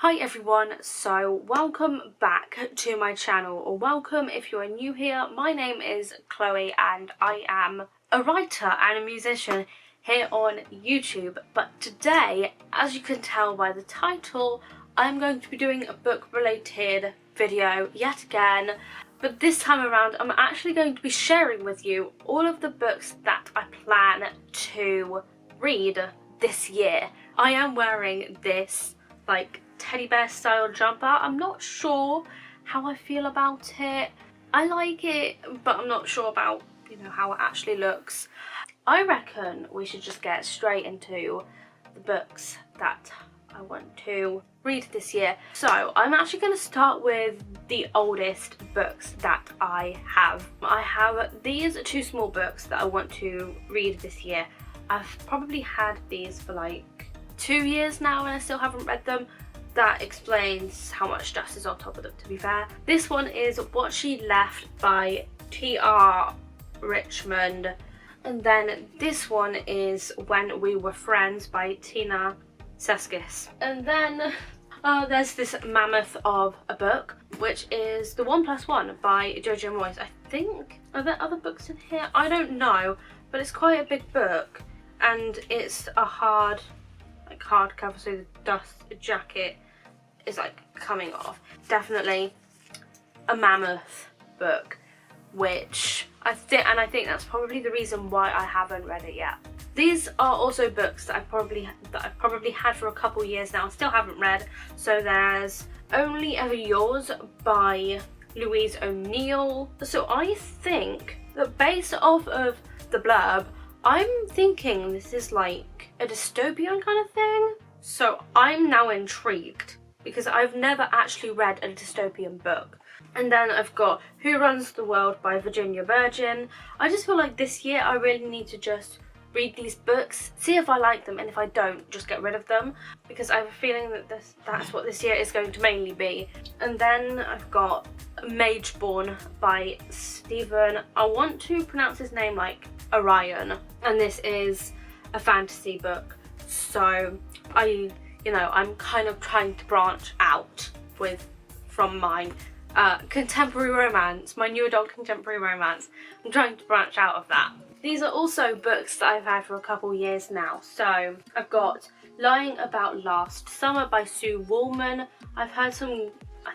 Hi everyone, so welcome back to my channel, or welcome if you are new here. My name is Chloe and I am a writer and a musician here on YouTube. But today, as you can tell by the title, I'm going to be doing a book related video yet again. But this time around, I'm actually going to be sharing with you all of the books that I plan to read this year. I am wearing this teddy bear style jumper. I'm not sure how I feel about it. I like it, but I'm not sure about, how it actually looks. I reckon we should just get straight into the books that I want to read this year. So I'm actually going to start with the oldest books that I have. I have these two small books that I want to read this year. I've probably had these for 2 years now and I still haven't read them. That explains how much dust is on top of them, to be fair. This one is What She Left by T.R. Richmond. And then this one is When We Were Friends by Tina Seskis. And then there's this mammoth of a book, which is The 1+1 by Jojo Moyes. I think, are there other books in here? I don't know, but it's quite a big book. And it's a hardcover, so the dust jacket is coming off. Definitely a mammoth book, which I think that's probably the reason why I haven't read it yet. These are also books that I've probably had for a couple years now and still haven't read. So there's Only Ever Yours by Louise O'Neill. So I think that based off of the blurb, I'm thinking this is like a dystopian kind of thing. So I'm now intrigued because I've never actually read a dystopian book. And then I've got Who Runs the World by Virginia Virgin. I just feel like this year I really need to just read these books, see if I like them, and if I don't, just get rid of them, because I have a feeling that that's what this year is going to mainly be. And then I've got Mageborn by Stephen, I want to pronounce his name like Orion, and this is a fantasy book. So I'm kind of trying to branch out from my contemporary romance, my new adult contemporary romance. I'm trying to branch out of that. These are also books that I've had for a couple years now. So I've got Lying About Last Summer by Sue Woolman. I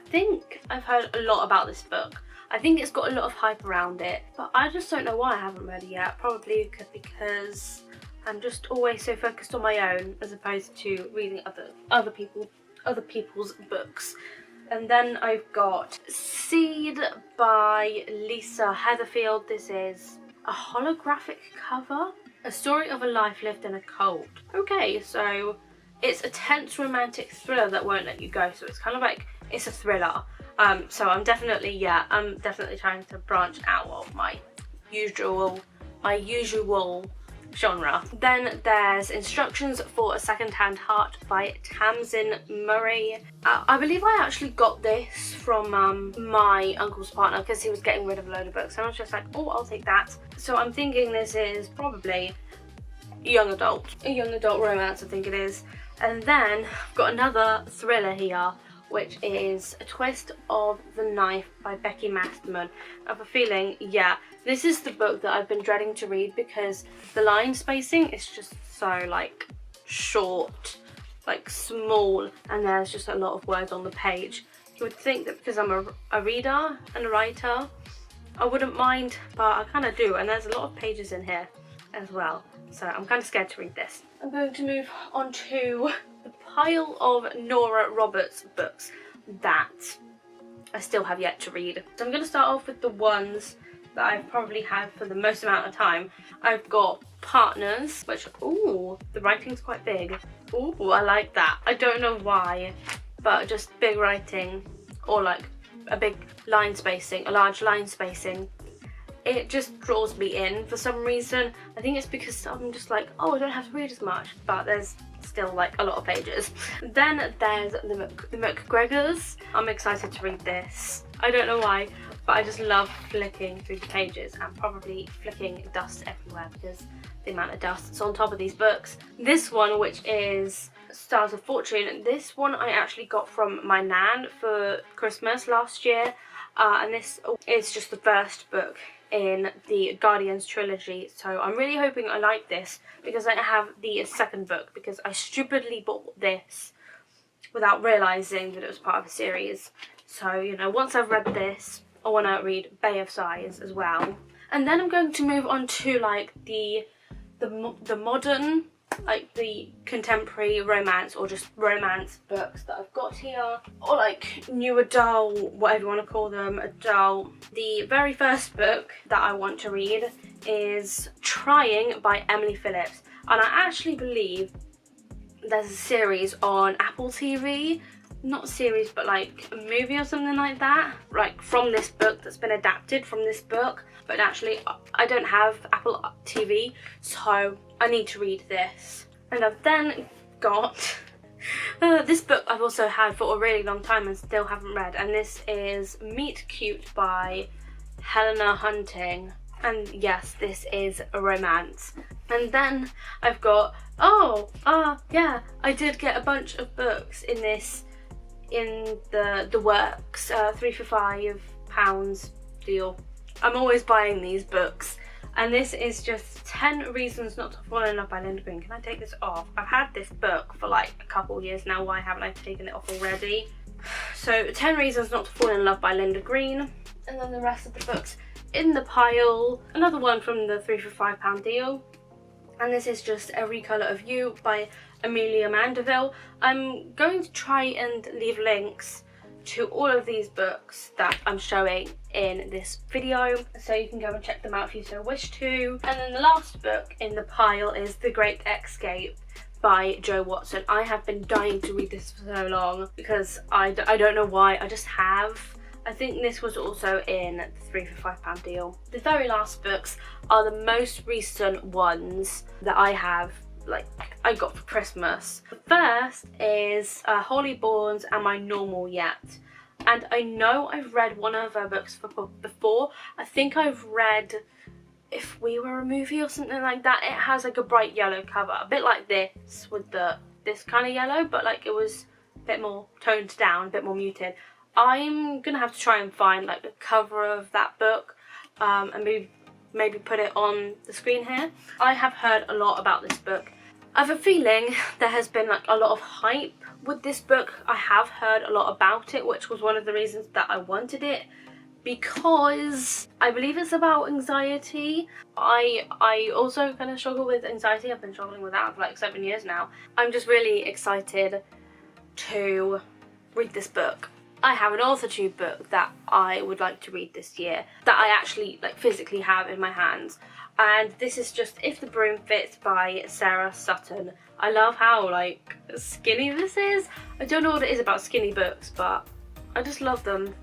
think I've heard a lot about this book. I think it's got a lot of hype around it, but I just don't know why I haven't read it yet. Probably because I'm just always so focused on my own as opposed to reading other people's books. And then I've got Seed by Lisa Heatherfield. This is a holographic cover, a story of a life lived in a cult. Okay, so it's a tense romantic thriller that won't let you go. So it's kind of like, it's a thriller. So I'm definitely trying to branch out of my usual genre. Then there's Instructions for a Second-Hand Heart by Tamsin Murray. I believe I actually got this from my uncle's partner because he was getting rid of a load of books, and I was just like, oh, I'll take that. So I'm thinking this is probably a young adult romance, I think it is. And then I've got another thriller here, which is A Twist of the Knife by Becky Masterman. I have a feeling, this is the book that I've been dreading to read because the line spacing is just so short, small, and there's just a lot of words on the page. You would think that because I'm a reader and a writer, I wouldn't mind, but I kind of do, and there's a lot of pages in here as well. So I'm kind of scared to read this. I'm going to move on to the pile of Nora Roberts books that I still have yet to read. So I'm going to start off with the ones that I've probably had for the most amount of time. I've got Partners, which, ooh, the writing's quite big. Ooh, I like that. I don't know why, but just big writing, or a big line spacing, a large line spacing. It just draws me in for some reason. I think it's because I'm just like, oh, I don't have to read as much, but there's still a lot of pages. Then there's the McGregors. I'm excited to read this. I don't know why, but I just love flicking through the pages and probably flicking dust everywhere because the amount of dust that's on top of these books. This one, which is Stars of Fortune. This one I actually got from my nan for Christmas last year, and this is just the first book in the Guardians trilogy, so I'm really hoping I like this because I have the second book, because I stupidly bought this without realising that it was part of a series. So, you know, once I've read this, I want to read Bay of Sighs as well. And then I'm going to move on to like the modern, like the contemporary romance or just romance books that I've got here, or like new adult, whatever you want to call them, adult. The very first book that I want to read is Trying by Emily Phillips, and I actually believe there's a series on Apple TV, not a series but like a movie or something like that, like from this book, that's been adapted from this book. But actually I don't have Apple TV, so I need to read this. And I've then got this book I've also had for a really long time and still haven't read, and this is Meet Cute by Helena Hunting. And yes, this is a romance. And then I've got, yeah, I did get a bunch of books in this, in the works, 3 for £5 deal. I'm always buying these books, and this is just 10 Reasons Not to Fall in Love by Linda Green. Can I take this off? I've had this book for like a couple years now. Why haven't I taken it off already? So 10 Reasons Not to Fall in Love by Linda Green, and then the rest of the books in the pile. Another one from the 3 for £5 deal, and this is just Every Colour of You by Amelia Mandeville. I'm going to try and leave links to all of these books that I'm showing in this video, so you can go and check them out if you so wish to. And then the last book in the pile is The Great Escape by Jo Watson. I have been dying to read this for so long because I don't know why, I just have. I think this was also in the 3 for £5 deal. The very last books are the most recent ones that I have, like I got for Christmas. The first is Holy Borns Am I Normal Yet? And I know I've read one of her books before. I think I've read If We Were a Movie or something like that. It has like a bright yellow cover, a bit like this with this kind of yellow, but like it was a bit more toned down, a bit more muted. I'm gonna have to try and find like the cover of that book and maybe put it on the screen here. I have heard a lot about this book. I have a feeling there has been like a lot of hype with this book. I have heard a lot about it, which was one of the reasons that I wanted it, because I believe it's about anxiety. I also kind of struggle with anxiety. I've been struggling with that for like 7 years now. I'm just really excited to read this book. I have an AuthorTube book that I would like to read this year that I actually like physically have in my hands, and this is just If the Broom Fits by Sarah Sutton. I love how like skinny this is. I don't know what it is about skinny books, but I just love them.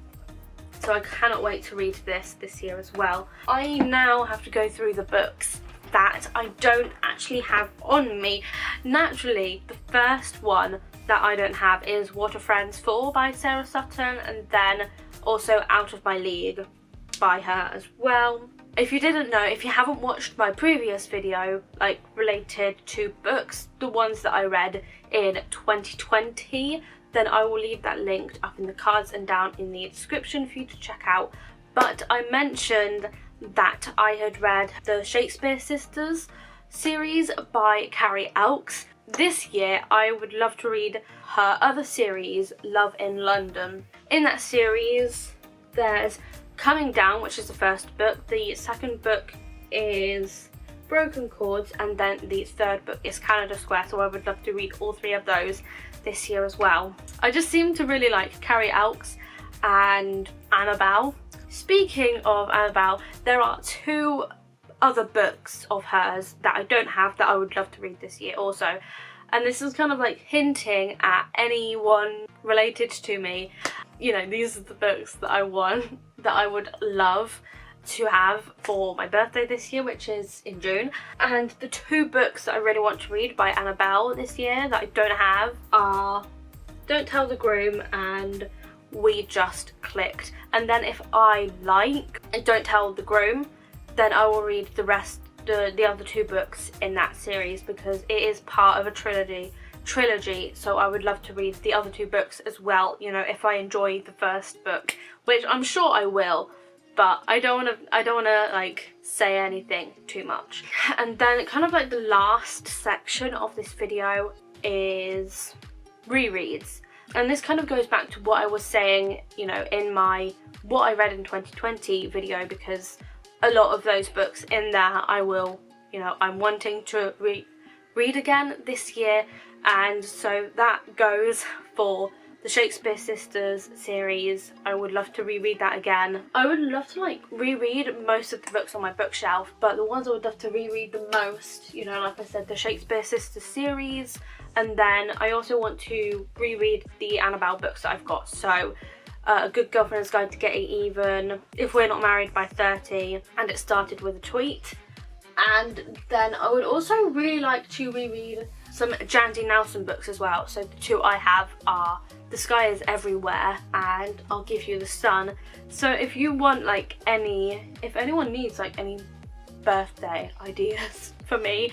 So I cannot wait to read this year as well. I now have to go through the books that I don't actually have on me. Naturally, the first one that I don't have is What Are Friends For by Sarah Sutton, and then also Out of My League by her as well. If you didn't know, if you haven't watched my previous video, like related to books, the ones that I read in 2020, then I will leave that linked up in the cards and down in the description for you to check out. But I mentioned that I had read the Shakespeare Sisters series by Carrie Elks. This year I would love to read her other series, Love in London. In that series there's Coming Down, which is the first book. The second book is Broken Chords, and then the third book is Canada Square, so I would love to read all three of those this year as well. I just seem to really like Carrie Elks and Annabelle. Speaking of Annabelle, there are 2 other books of hers that I don't have that I would love to read this year also. And this is kind of like hinting at anyone related to me. You know, these are the books that I want, that I would love to have for my birthday this year, which is in June. And the 2 books that I really want to read by Annabelle this year that I don't have are Don't Tell the Groom and We Just Clicked. And then if I like Don't Tell the Groom, then I will read the rest, the other 2 books in that series, because it is part of a trilogy trilogy, so I would love to read the other 2 books as well, you know, if I enjoy the first book, which I'm sure I will, but I don't want to like say anything too much. And then kind of like the last section of this video is rereads, and this kind of goes back to what I was saying, you know, in my what I read in 2020 video, because a lot of those books in there I will, you know, I'm wanting to read again this year. And so that goes for the Shakespeare Sisters series. I would love to reread that again. I would love to like reread most of the books on my bookshelf, but the ones I would love to reread the most, you know, like I said, the Shakespeare Sisters series, and then I also want to reread the Annabelle books that I've got. So A Good Girlfriend's Guide to Getting Even, If We're Not Married by 30, and It Started With a Tweet. And then I would also really like to reread some Jandy Nelson books as well. So the 2 I have are The Sky Is Everywhere and I'll Give You the Sun. So if you want like if anyone needs like any birthday ideas for me,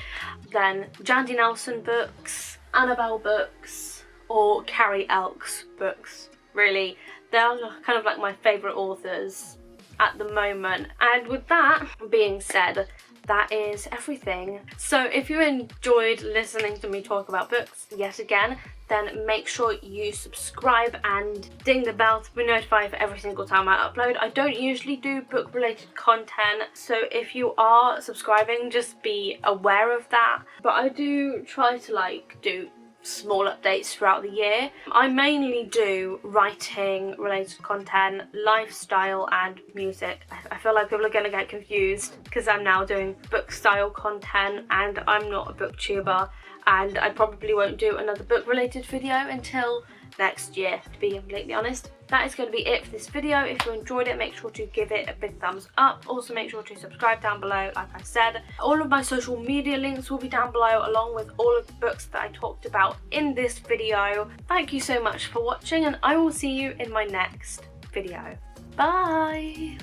then Jandy Nelson books, Annabelle books, or Carrie Elks books. Really, they're kind of like my favourite authors at the moment. And with that being said, that is everything. So if you enjoyed listening to me talk about books yet again, then make sure you subscribe and ding the bell to be notified for every single time I upload. I don't usually do book related content, so if you are subscribing, just be aware of that. But I do try to like do small updates throughout the year. I mainly do writing related content, lifestyle and music. I feel like people are going to get confused because I'm now doing book style content and I'm not a booktuber, and I probably won't do another book related video until next year, to be completely honest. That is going to be it for this video. If you enjoyed it, make sure to give it a big thumbs up. Also make sure to subscribe down below, like I said. All of my social media links will be down below, along with all of the books that I talked about in this video. Thank you so much for watching, and I will see you in my next video. Bye!